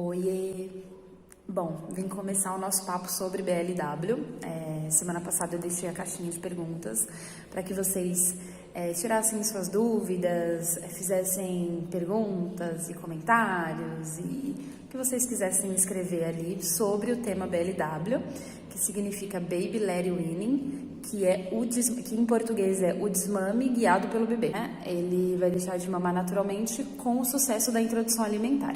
Oiê! Bom, vim começar o nosso papo sobre BLW. Semana passada eu deixei a caixinha de perguntas para que vocês tirassem suas dúvidas, fizessem perguntas e comentários e que vocês quisessem escrever ali sobre o tema BLW, que significa Baby Led Weaning, que em português é o desmame guiado pelo bebê. Ele vai deixar de mamar naturalmente com o sucesso da introdução alimentar.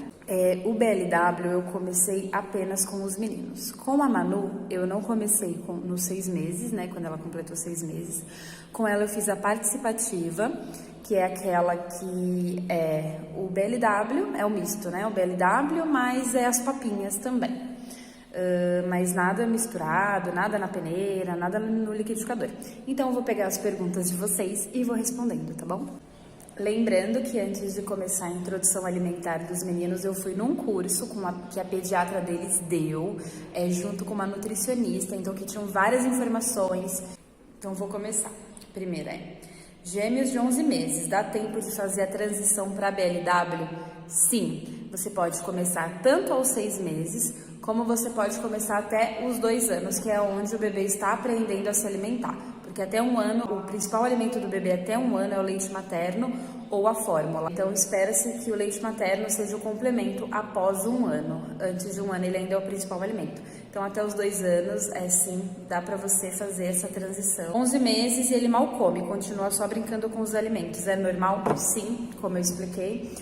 O BLW eu comecei apenas com os meninos. Com a Manu, eu não comecei nos 6 meses, né, quando ela completou 6 meses. Com ela eu fiz a participativa, que é aquela que o BLW, é o misto, né, o BLW, mas é as papinhas também. Mas nada misturado, nada na peneira, nada no liquidificador. Então eu vou pegar as perguntas de vocês e vou respondendo, tá bom? Lembrando que antes de começar a introdução alimentar dos meninos, eu fui num curso que a pediatra deles deu, junto com uma nutricionista, então que tinham várias informações. Então vou começar. Primeiro gêmeos de 11 meses, dá tempo de fazer a transição para BLW? Sim, você pode começar tanto aos 6 meses, como você pode começar até os 2 anos, que é onde o bebê está aprendendo a se alimentar. Porque até 1 ano, o principal alimento do bebê até 1 ano é o leite materno ou a fórmula. Então espera-se que o leite materno seja o complemento após 1 ano. Antes de 1 ano ele ainda é o principal alimento. Então até os 2 anos, sim, dá para você fazer essa transição. 11 meses e ele mal come, continua só brincando com os alimentos. É normal? Sim, como eu expliquei.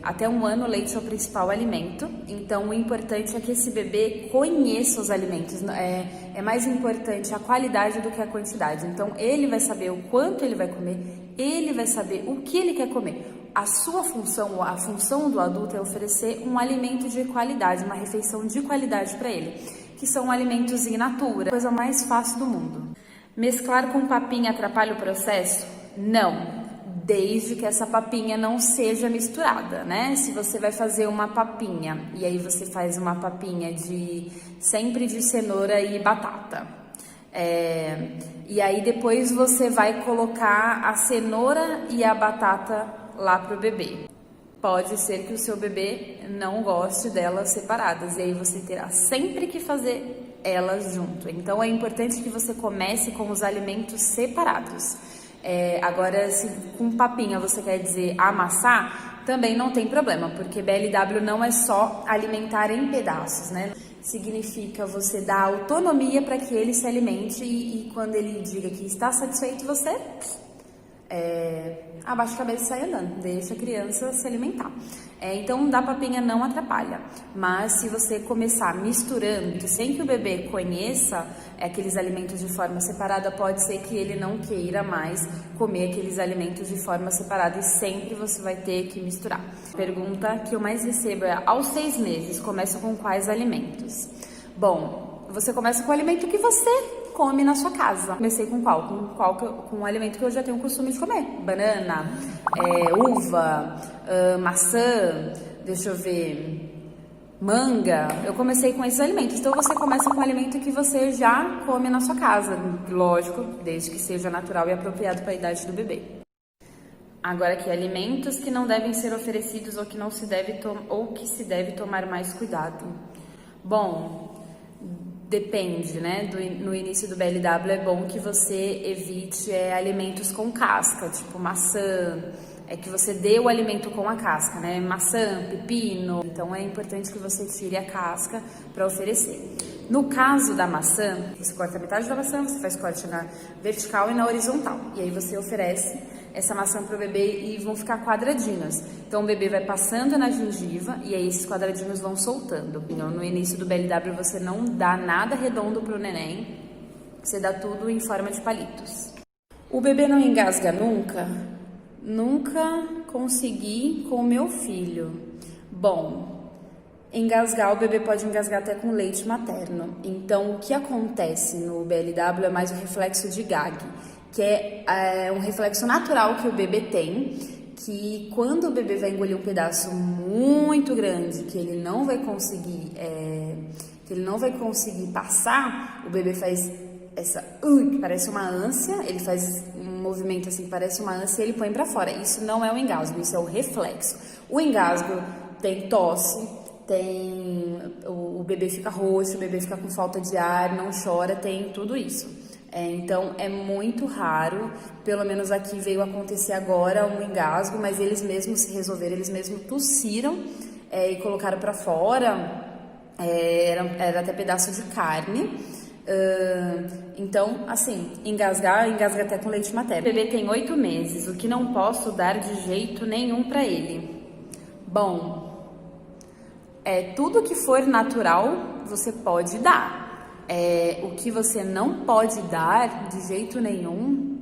Até 1 ano o leite é o principal alimento, então o importante é que esse bebê conheça os alimentos, é mais importante a qualidade do que a quantidade. Então ele vai saber o quanto ele vai comer, ele vai saber o que ele quer comer. A sua função, a função do adulto é oferecer um alimento de qualidade, uma refeição de qualidade para ele, que são alimentos in natura, coisa mais fácil do mundo. Mesclar com papinha atrapalha o processo? Não. Desde que essa papinha não seja misturada, né? Se você vai fazer uma papinha e aí você faz uma papinha sempre de cenoura e batata, e aí depois você vai colocar a cenoura e a batata lá pro bebê. Pode ser que o seu bebê não goste delas separadas e aí você terá sempre que fazer elas junto. Então é importante que você comece com os alimentos separados. Agora, se com papinha você quer dizer amassar, também não tem problema, porque BLW não é só alimentar em pedaços, né? Significa você dar autonomia para que ele se alimente e quando ele diga que está satisfeito, você abaixa a cabeça e sai andando, deixa a criança se alimentar. Então, dar papinha não atrapalha, mas se você começar misturando, sem que o bebê conheça aqueles alimentos de forma separada, pode ser que ele não queira mais comer aqueles alimentos de forma separada e sempre você vai ter que misturar. A pergunta que eu mais recebo é, aos 6 meses, começa com quais alimentos? Bom, você começa com o alimento que você come na sua casa. Comecei com qual? Com um alimento que eu já tenho o costume de comer. Banana, uva, maçã, deixa eu ver, manga. Eu comecei com esses alimentos. Então você começa com um alimento que você já come na sua casa. Lógico, desde que seja natural e apropriado para a idade do bebê. Agora aqui, alimentos que não devem ser oferecidos ou que se deve tomar mais cuidado. Bom, depende, né? No início do BLW é bom que você evite alimentos com casca, tipo maçã, que você dê o alimento com a casca, né? Maçã, pepino. Então é importante que você tire a casca para oferecer. No caso da maçã, você corta a metade da maçã, você faz corte na vertical e na horizontal. E aí você oferece essa maçã pro bebê e vão ficar quadradinhos. Então o bebê vai passando na gengiva e aí esses quadradinhos vão soltando. Então, no início do BLW você não dá nada redondo pro neném, você dá tudo em forma de palitos. O bebê não engasga nunca? Nunca consegui com o meu filho. Bom, engasgar, o bebê pode engasgar até com leite materno. Então o que acontece no BLW é mais um reflexo de gag, que é um reflexo natural que o bebê tem, que quando o bebê vai engolir um pedaço muito grande, que ele não vai conseguir passar, o bebê faz que parece uma ânsia, ele faz um movimento assim que parece uma ânsia e ele põe pra fora. Isso não é o engasgo, isso é o reflexo. O engasgo tem tosse, o bebê fica roxo, o bebê fica com falta de ar, não chora, tem tudo isso. Então é muito raro, pelo menos aqui veio acontecer agora um engasgo, mas eles mesmos se resolveram, eles mesmos tossiram e colocaram pra fora, era até pedaço de carne. Então, assim, engasga até com leite materno. O bebê tem 8 meses, o que não posso dar de jeito nenhum pra ele? Bom, tudo que for natural você pode dar. O que você não pode dar de jeito nenhum,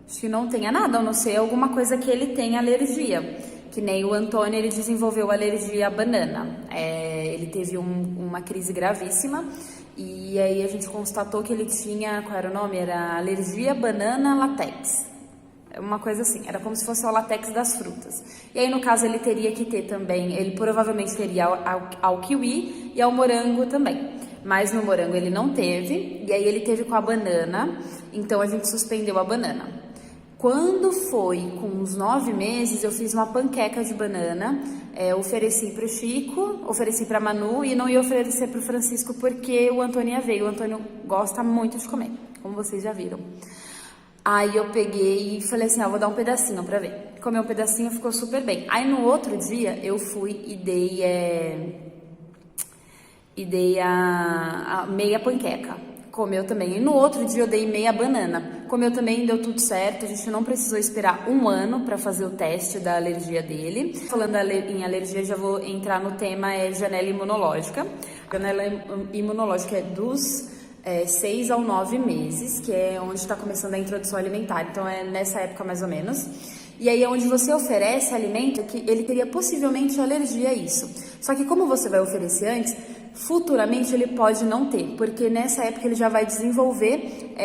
acho que não tenha nada, a não ser alguma coisa que ele tenha alergia. Que nem o Antônio, ele desenvolveu alergia à banana. Ele teve uma crise gravíssima e aí a gente constatou que ele tinha, qual era o nome? Era alergia à banana latex. Uma coisa assim, era como se fosse o latex das frutas. E aí, no caso, ele teria que ter também, ele provavelmente teria ao kiwi e ao morango também. Mas no morango ele não teve, e aí ele teve com a banana, então a gente suspendeu a banana. Quando foi com uns 9 meses, eu fiz uma panqueca de banana, ofereci pro Chico, ofereci pra Manu e não ia oferecer pro Francisco porque o Antônio veio. O Antônio gosta muito de comer, como vocês já viram. Aí eu peguei e falei assim, vou dar um pedacinho pra ver. Comeu um pedacinho, ficou super bem. aí no outro dia eu fui e dei a meia panqueca. Comeu também. E no outro dia eu dei meia banana. Comeu também, deu tudo certo. A gente não precisou esperar 1 ano para fazer o teste da alergia dele. Falando em alergia, já vou entrar no tema janela imunológica. A janela imunológica é dos 6 ao 9 meses, que é onde está começando a introdução alimentar. Então é nessa época mais ou menos. E aí é onde você oferece alimento que ele teria possivelmente alergia a isso. Só que como você vai oferecer antes, futuramente ele pode não ter, porque nessa época ele já vai desenvolver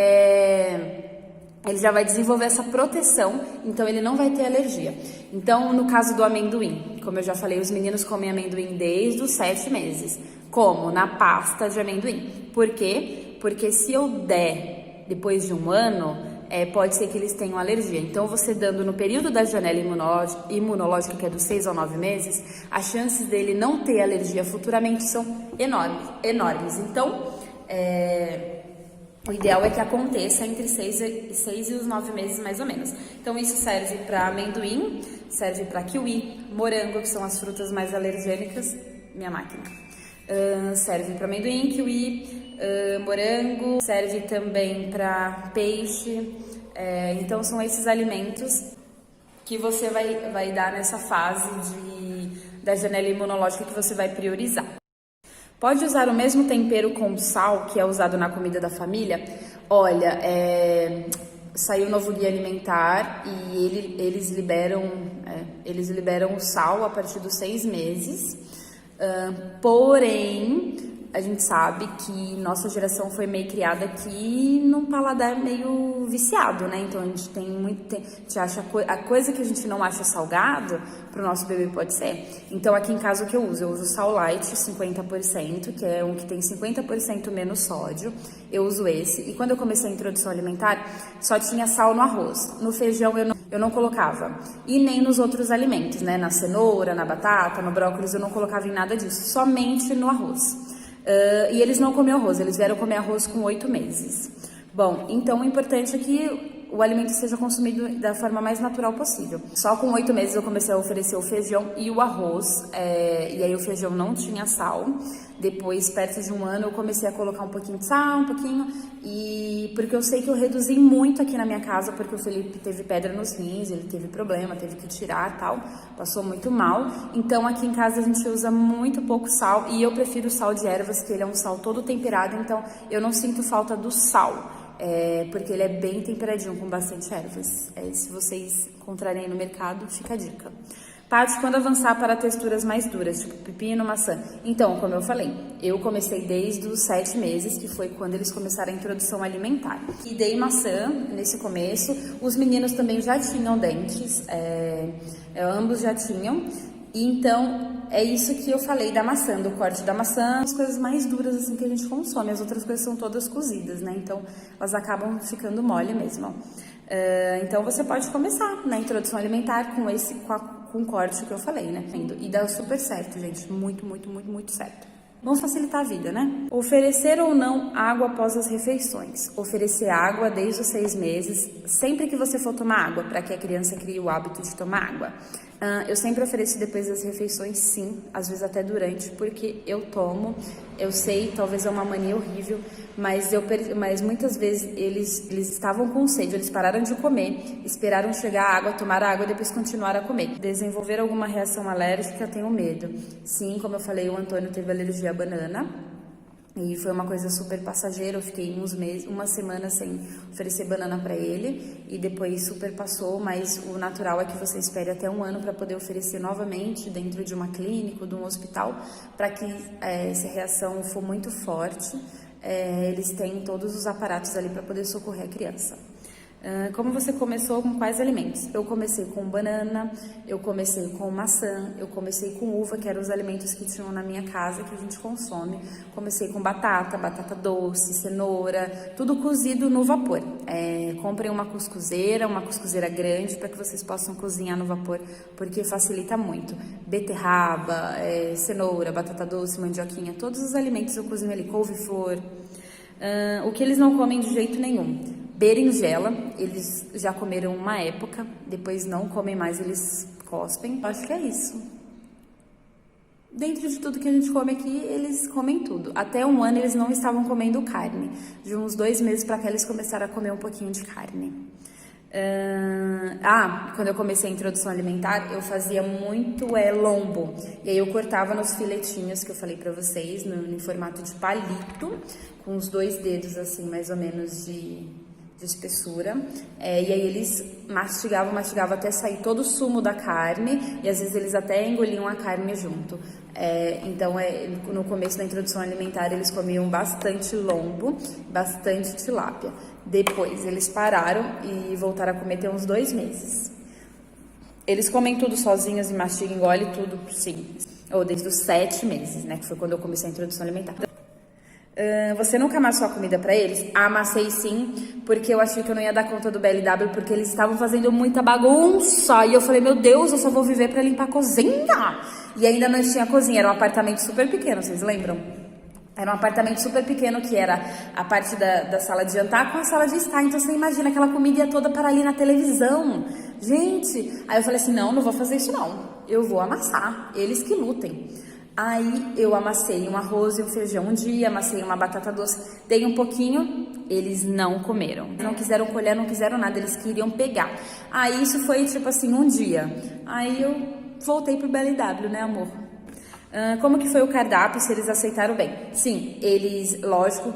essa proteção, então ele não vai ter alergia. Então, no caso do amendoim, como eu já falei, os meninos comem amendoim desde os 7 meses. Como? Na pasta de amendoim. Por quê? Porque se eu der depois de 1 ano, pode ser que eles tenham alergia. Então, você dando no período da janela imunológica, que é dos 6 ao 9 meses, as chances dele não ter alergia futuramente são enormes. Então, o ideal é que aconteça entre 6 e os 9 meses, mais ou menos. Então, isso serve para amendoim, serve para kiwi, morango, que são as frutas mais alergênicas. Minha máquina. Serve para amendoim, kiwi, morango, serve também para peixe. Então são esses alimentos que você vai dar nessa fase da janela imunológica que você vai priorizar. Pode usar o mesmo tempero com sal que é usado na comida da família? Olha, saiu o novo guia alimentar e eles liberam o sal a partir dos 6 meses. Porém, a gente sabe que nossa geração foi meio criada aqui num paladar meio viciado, né? Então a gente a gente acha a coisa que a gente não acha salgado, pro nosso bebê pode ser. Então aqui em casa o que eu uso sal light 50%, que é um que tem 50% menos sódio. Eu uso esse. E quando eu comecei a introdução alimentar, só tinha sal no arroz. No feijão eu não colocava. E nem nos outros alimentos, né? Na cenoura, na batata, no brócolis, eu não colocava em nada disso. Somente no arroz. E eles não comiam arroz, eles vieram comer arroz com 8 meses. Bom, então o importante é que o alimento seja consumido da forma mais natural possível. Só com 8 meses eu comecei a oferecer o feijão e o arroz, e aí o feijão não tinha sal. Depois, perto de 1 ano, eu comecei a colocar um pouquinho de sal, porque eu sei que eu reduzi muito aqui na minha casa, porque o Felipe teve pedra nos rins, ele teve problema, teve que tirar tal, passou muito mal. Então aqui em casa a gente usa muito pouco sal, e eu prefiro o sal de ervas, que ele é um sal todo temperado, então eu não sinto falta do sal. Porque ele é bem temperadinho, com bastante ervas. Se vocês encontrarem no mercado, fica a dica. Paty, quando avançar para texturas mais duras, tipo pepino, maçã? Então, como eu falei, eu comecei desde os 7 meses, que foi quando eles começaram a introdução alimentar. E dei maçã nesse começo. Os meninos também já tinham dentes, ambos já tinham. Então, é isso que eu falei da maçã, do corte da maçã, as coisas mais duras assim que a gente consome. As outras coisas são todas cozidas, né? Então, elas acabam ficando mole mesmo. Então, você pode começar na introdução alimentar com com o corte que eu falei, né? E dá super certo, gente, muito, muito, muito, muito certo. Vamos facilitar a vida, né? Oferecer ou não água após as refeições. Oferecer água desde os 6 meses, sempre que você for tomar água, para que a criança crie o hábito de tomar água. Eu sempre ofereço depois das refeições, sim, às vezes até durante, porque eu tomo, eu sei, talvez é uma mania horrível, mas muitas vezes eles estavam com sede, eles pararam de comer, esperaram chegar a água, tomaram a água e depois continuaram a comer. Desenvolver alguma reação alérgica, tenho medo. Sim, como eu falei, o Antônio teve alergia à banana. E foi uma coisa super passageira, eu fiquei uma semana sem oferecer banana para ele e depois super passou, mas o natural é que você espere até 1 ano para poder oferecer novamente dentro de uma clínica ou de um hospital, para que se a reação for muito forte, eles têm todos os aparatos ali para poder socorrer a criança. Como você começou, com quais alimentos? Eu comecei com banana, eu comecei com maçã, eu comecei com uva, que eram os alimentos que tinham na minha casa, que a gente consome. Comecei com batata doce, cenoura, tudo cozido no vapor. Comprem uma cuscuzeira grande, para que vocês possam cozinhar no vapor, porque facilita muito. Beterraba, cenoura, batata doce, mandioquinha, todos os alimentos eu cozinho ali, couve-flor. O que eles não comem de jeito nenhum? Berinjela, eles já comeram uma época, depois não comem mais, eles cospem. Acho que é isso. Dentro de tudo que a gente come aqui, eles comem tudo. Até 1 ano eles não estavam comendo carne. De uns 2 meses para cá eles começaram a comer um pouquinho de carne. Quando eu comecei a introdução alimentar, eu fazia muito lombo. E aí eu cortava nos filetinhos que eu falei pra vocês, no formato de palito, com os 2 dedos assim, mais ou menos de espessura, e aí eles mastigavam até sair todo o sumo da carne, e às vezes eles até engoliam a carne junto. Então, no começo da introdução alimentar, eles comiam bastante lombo, bastante tilápia. Depois, eles pararam e voltaram a comer tem uns 2 meses. Eles comem tudo sozinhos e mastigam, engolem tudo, sim. Ou desde os 7 meses, né, que foi quando eu comecei a introdução alimentar. Você nunca amassou a comida pra eles? Amassei sim, porque eu achei que eu não ia dar conta do BLW, porque eles estavam fazendo muita bagunça. E eu falei, meu Deus, eu só vou viver pra limpar a cozinha. E ainda não tinha cozinha, era um apartamento super pequeno, vocês lembram? Era um apartamento super pequeno, que era a parte da sala de jantar com a sala de estar. Então você imagina, aquela comida ia toda para ali na televisão. Gente, aí eu falei assim, não vou fazer isso não. Eu vou amassar, eles que lutem. Aí eu amassei um arroz e um feijão um dia, amassei uma batata doce, dei um pouquinho, eles não comeram. Não quiseram colher, não quiseram nada, eles queriam pegar. Aí isso foi tipo assim, um dia. Aí eu voltei pro BLW, né, amor? Como que foi o cardápio, se eles aceitaram bem? Sim, eles, lógico,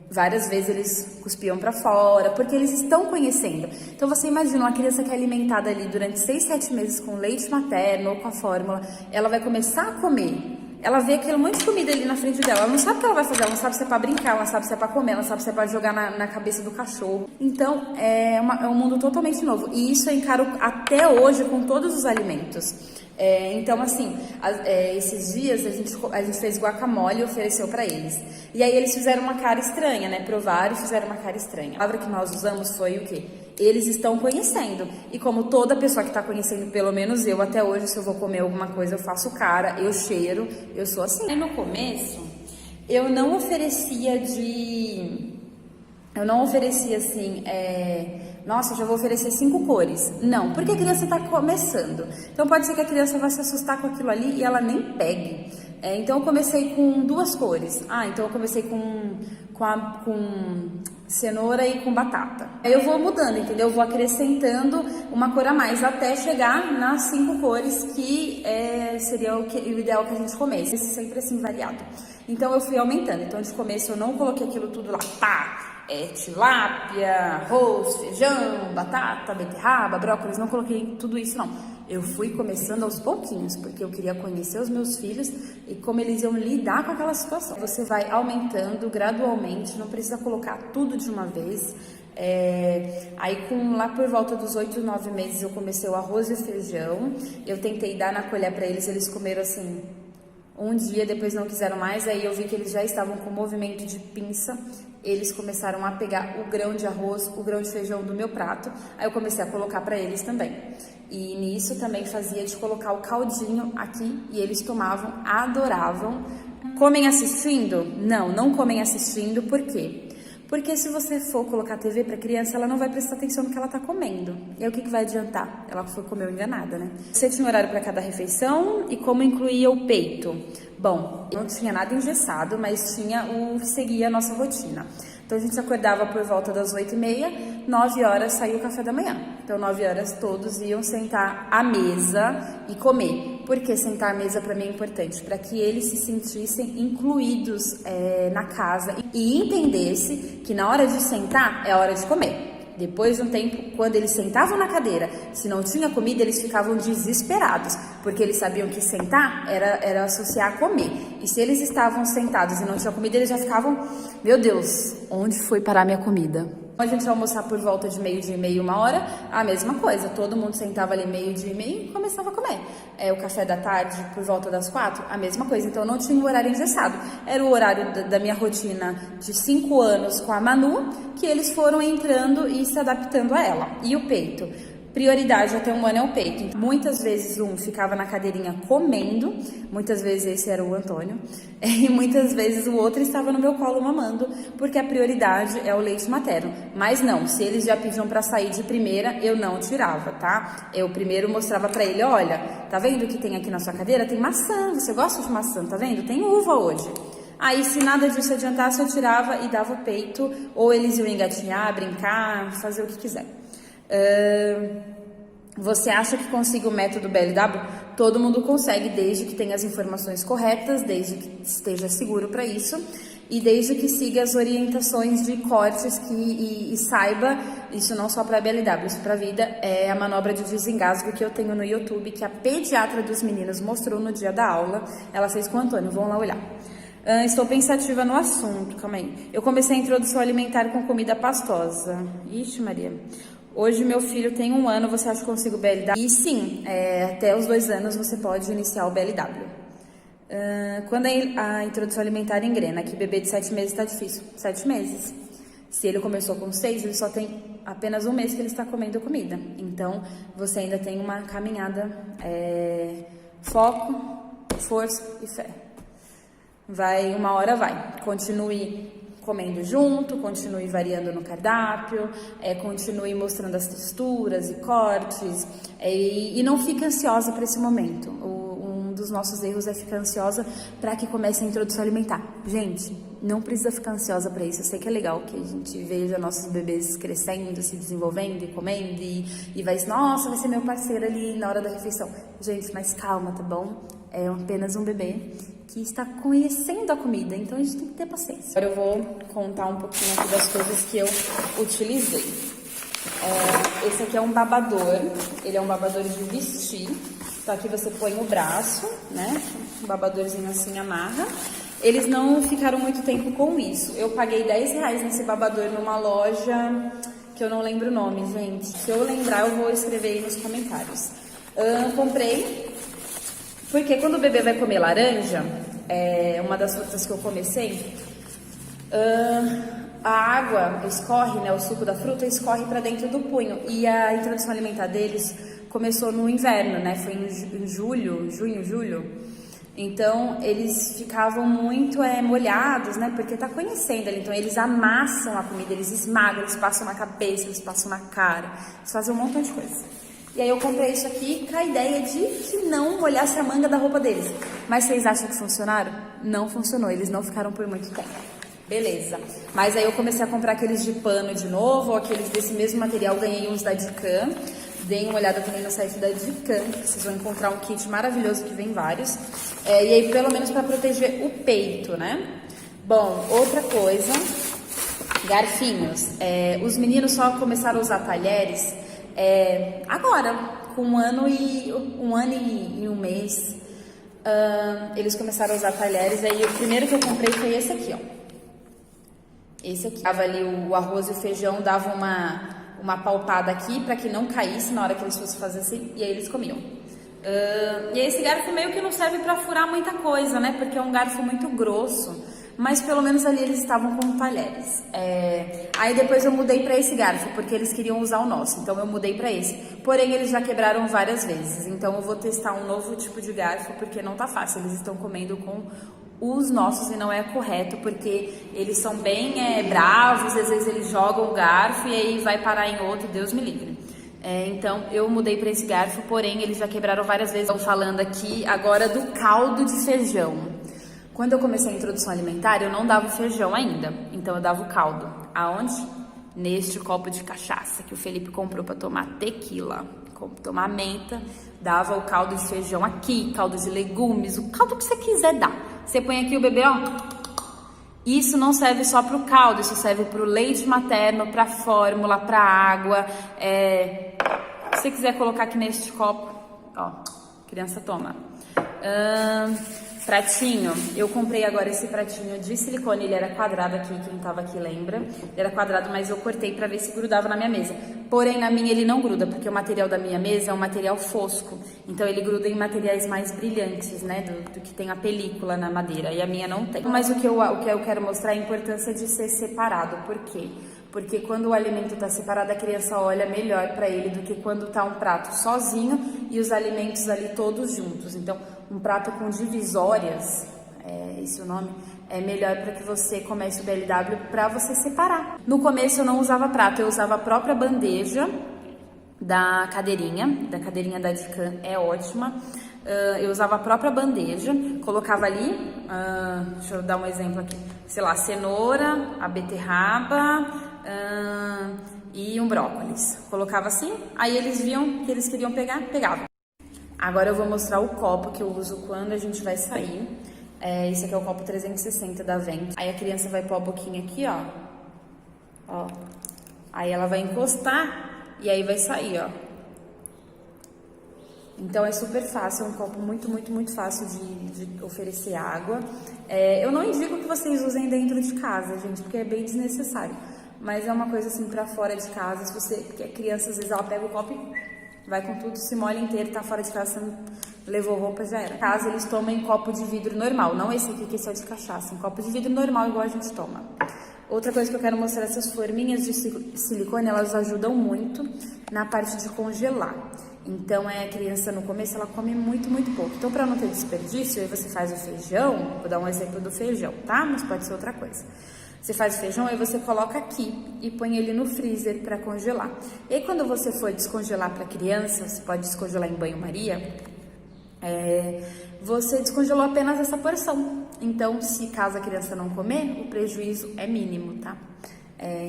várias vezes eles cuspiam pra fora, porque eles estão conhecendo. Então você imagina uma criança que é alimentada ali durante 6, 7 meses com leite materno ou com a fórmula, ela vai começar a comer. Ela vê aquele monte de comida ali na frente dela, ela não sabe o que ela vai fazer, ela não sabe se é pra brincar, ela não sabe se é pra comer, ela não sabe se é pra jogar na cabeça do cachorro. Então, é um mundo totalmente novo. E isso eu encaro até hoje com todos os alimentos. Então, assim, esses dias a gente fez guacamole e ofereceu pra eles. E aí eles fizeram uma cara estranha, né? Provaram e fizeram uma cara estranha. A palavra que nós usamos foi o quê? Eles estão conhecendo. E como toda pessoa que está conhecendo, pelo menos eu até hoje, se eu vou comer alguma coisa, eu faço cara, eu cheiro, eu sou assim. E no começo, eu não oferecia assim, nossa, já vou oferecer 5 cores. Não, porque a criança está começando. Então pode ser que a criança vá se assustar com aquilo ali e ela nem pegue. Então eu comecei com 2 cores. Então eu comecei com cenoura e com batata. Aí eu vou mudando, entendeu? Eu vou acrescentando uma cor a mais até chegar nas 5 cores que seria o ideal que a gente comesse. Sempre assim, variado. Então eu fui aumentando. Então de começo eu não coloquei aquilo tudo lá, pá! Tilápia, arroz, feijão, batata, beterraba, brócolis, não coloquei tudo isso não. Eu fui começando aos pouquinhos, porque eu queria conhecer os meus filhos e como eles iam lidar com aquela situação. Você vai aumentando gradualmente, não precisa colocar tudo de uma vez. Aí lá por volta dos 8, 9 meses eu comecei o arroz e o feijão. Eu tentei dar na colher para eles, eles comeram assim um dia, depois não quiseram mais. Aí eu vi que eles já estavam com movimento de pinça. Eles começaram a pegar o grão de arroz, o grão de feijão do meu prato. Aí eu comecei a colocar para eles também. E nisso também fazia de colocar o caldinho aqui e eles tomavam, adoravam. Comem assistindo? Não, não comem assistindo, por quê? Porque se você for colocar TV para criança, ela não vai prestar atenção no que ela tá comendo. E aí o que vai adiantar? Ela foi comer enganada, né? Você tinha horário para cada refeição e como incluía o peito? Bom, não tinha nada engessado, mas tinha o que seguia a nossa rotina. Então a gente acordava por volta das 8h30, 9 horas saiu o café da manhã. Então 9 horas todos iam sentar à mesa e comer. Por que sentar à mesa para mim é importante? Para que eles se sentissem incluídos na casa e entendesse que na hora de sentar é a hora de comer. Depois de um tempo, quando eles sentavam na cadeira, se não tinha comida, eles ficavam desesperados, porque eles sabiam que sentar era associar a comer. E se eles estavam sentados e não tinha comida, eles já ficavam, meu Deus, onde foi parar minha comida? A gente ia almoçar por volta de 12h30, 1h, a mesma coisa, todo mundo sentava ali 12h30 e começava a comer. O café da tarde, por volta das 4h, a mesma coisa, então não tinha um horário engessado. Era o horário da minha rotina de 5 anos com a Manu, que eles foram entrando e se adaptando a ela. E o peito? Prioridade até 1 ano é o peito. Muitas vezes um ficava na cadeirinha comendo, muitas vezes esse era o Antônio, e muitas vezes o outro estava no meu colo mamando, porque a prioridade é o leite materno. Mas não, se eles já pediam para sair de primeira, eu não tirava, tá? Eu primeiro mostrava para ele, olha, tá vendo o que tem aqui na sua cadeira? Tem maçã, você gosta de maçã, tá vendo? Tem uva hoje. Aí, se nada disso adiantasse, eu tirava e dava o peito, ou eles iam engatinhar, brincar, fazer o que quiser. Você acha que consiga o método BLW? Todo mundo consegue, desde que tenha as informações corretas, desde que esteja seguro para isso e desde que siga as orientações de cortes e saiba, isso não só para BLW, isso para a vida, é a manobra de desengasgo que eu tenho no YouTube, que a pediatra dos meninos mostrou no dia da aula, ela fez com o Antônio, vão lá olhar. Estou pensativa no assunto, calma aí. Eu comecei a introdução alimentar com comida pastosa. Ixi, Maria. Hoje meu filho tem 1 ano, você acha que consigo BLW? E sim, até os 2 anos você pode iniciar o BLW. Quando a introdução alimentar engrena? Que bebê de 7 meses está difícil. 7 meses. Se ele começou com 6, ele só tem apenas 1 mês que ele está comendo comida. Então, você ainda tem uma caminhada, foco, força e fé. Uma hora vai. Continue comendo junto, continue variando no cardápio, continue mostrando as texturas e cortes, e não fique ansiosa para esse momento. Um dos nossos erros é ficar ansiosa para que comece a introdução alimentar. Gente, não precisa ficar ansiosa para isso. Eu sei que é legal que a gente veja nossos bebês crescendo, se desenvolvendo e comendo, e vai ser meu parceiro ali na hora da refeição. Gente, mas calma, tá bom? É apenas um bebê que está conhecendo a comida, então a gente tem que ter paciência. Agora eu vou contar um pouquinho aqui das coisas que eu utilizei. Esse aqui é um babador, ele é um babador de vestir, então aqui você põe o braço, né, um babadorzinho assim amarra. Eles não ficaram muito tempo com isso, eu paguei R$10 nesse babador numa loja que eu não lembro o nome, gente. Se eu lembrar eu vou escrever aí nos comentários. Comprei. Porque quando o bebê vai comer laranja, uma das frutas que eu comecei, a água escorre, né, o suco da fruta escorre para dentro do punho. E a introdução alimentar deles começou no inverno, né, foi em junho, julho. Então, eles ficavam muito molhados, né, porque tá conhecendo ali. Então, eles amassam a comida, eles esmagam, eles passam na cabeça, eles passam na cara, eles fazem um montão de coisa. E aí eu comprei isso aqui com a ideia de que não molhasse a manga da roupa deles. Mas vocês acham que funcionaram? Não funcionou, eles não ficaram por muito tempo. Beleza. Mas aí eu comecei a comprar aqueles de pano de novo, ou aqueles desse mesmo material, ganhei uns da Dicam. Deem uma olhada também no site da Dicam, vocês vão encontrar um kit maravilhoso que vem vários. E aí pelo menos para proteger o peito, né? Bom, outra coisa, garfinhos. Os meninos só começaram a usar talheres agora, com 1 ano e 1 mês, eles começaram a usar talheres. Aí o primeiro que eu comprei foi esse aqui, ó. Esse aqui. Dava ali o arroz e o feijão, dava uma palpada aqui para que não caísse na hora que eles fossem fazer assim, e aí eles comiam. E esse garfo meio que não serve para furar muita coisa, né? Porque é um garfo muito grosso. mas pelo menos ali eles estavam com talheres. Aí depois eu mudei para esse garfo, porque eles queriam usar o nosso, então eu mudei para esse. Porém, eles já quebraram várias vezes, então eu vou testar um novo tipo de garfo, porque não tá fácil, eles estão comendo com os nossos e não é correto, porque eles são bem bravos, às vezes eles jogam o garfo e aí vai parar em outro, Deus me livre. Então eu mudei para esse garfo, porém eles já quebraram várias vezes. Estão falando aqui agora do caldo de feijão. Quando eu comecei a introdução alimentar, eu não dava o feijão ainda, então eu dava o caldo. Aonde? Neste copo de cachaça que o Felipe comprou para tomar tequila, tomar menta, dava o caldo de feijão aqui, caldo de legumes, o caldo que você quiser dar. Você põe aqui o bebê, ó. Isso não serve só para o caldo, isso serve para o leite materno, para a fórmula, para a água. Se você quiser colocar aqui neste copo, ó, criança toma. Pratinho, eu comprei agora esse pratinho de silicone, ele era quadrado aqui, quem tava aqui lembra. Ele era quadrado, mas eu cortei pra ver se grudava na minha mesa. Porém, na minha ele não gruda, porque o material da minha mesa é um material fosco. Então ele gruda em materiais mais brilhantes, né, do que tem a película na madeira, e a minha não tem. Mas o que eu quero mostrar é a importância de ser separado. Por quê? Porque quando o alimento está separado, a criança olha melhor para ele do que quando está um prato sozinho e os alimentos ali todos juntos. Então, um prato com divisórias, esse é o nome, é melhor para que você comece o BLW para você separar. No começo eu não usava prato, eu usava a própria bandeja da cadeirinha da Dican, é ótima. Eu usava a própria bandeja, colocava ali, deixa eu dar um exemplo aqui, sei lá, cenoura, a beterraba, e um brócolis. Colocava assim, aí eles viam que eles queriam pegar, pegavam. Agora eu vou mostrar o copo que eu uso quando a gente vai sair. Esse aqui é o copo 360 da Vento. Aí a criança vai pôr a boquinha aqui, ó. Aí ela vai encostar e aí vai sair, ó. Então é super fácil, é um copo muito, muito, muito fácil de oferecer água. Eu não indico que vocês usem dentro de casa, gente, porque é bem desnecessário. Mas é uma coisa assim pra fora de casa, porque a criança às vezes ela pega o copo e vai com tudo, se molha inteiro, tá fora de casa, você levou roupa, já era. Em casa eles tomam em copo de vidro normal, não esse aqui que esse é de cachaça, em copo de vidro normal igual a gente toma. Outra coisa que eu quero mostrar, essas forminhas de silicone, elas ajudam muito na parte de congelar. Então, a criança no começo, ela come muito, muito pouco. Então, para não ter desperdício, aí você faz o feijão, vou dar um exemplo do feijão, tá? Mas pode ser outra coisa. Você faz o feijão, aí você coloca aqui e põe ele no freezer para congelar. E aí, quando você for descongelar para criança, você pode descongelar em banho-maria, você descongelou apenas essa porção. Então, se caso a criança não comer, o prejuízo é mínimo, tá?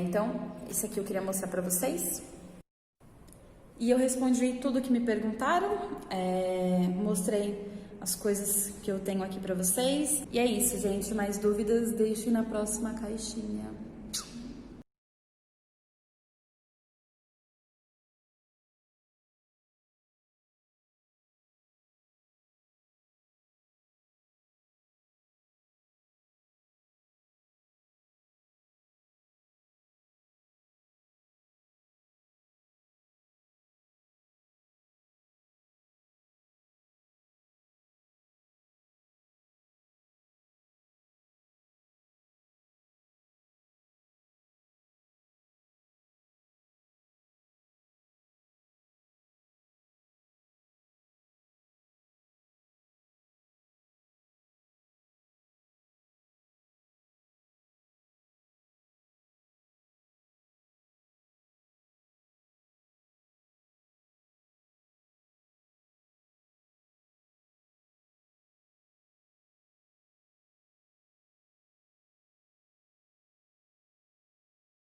Então, isso aqui eu queria mostrar para vocês. E eu respondi tudo que me perguntaram, mostrei as coisas que eu tenho aqui pra vocês. E é isso, gente. Mais dúvidas, deixem na próxima caixinha.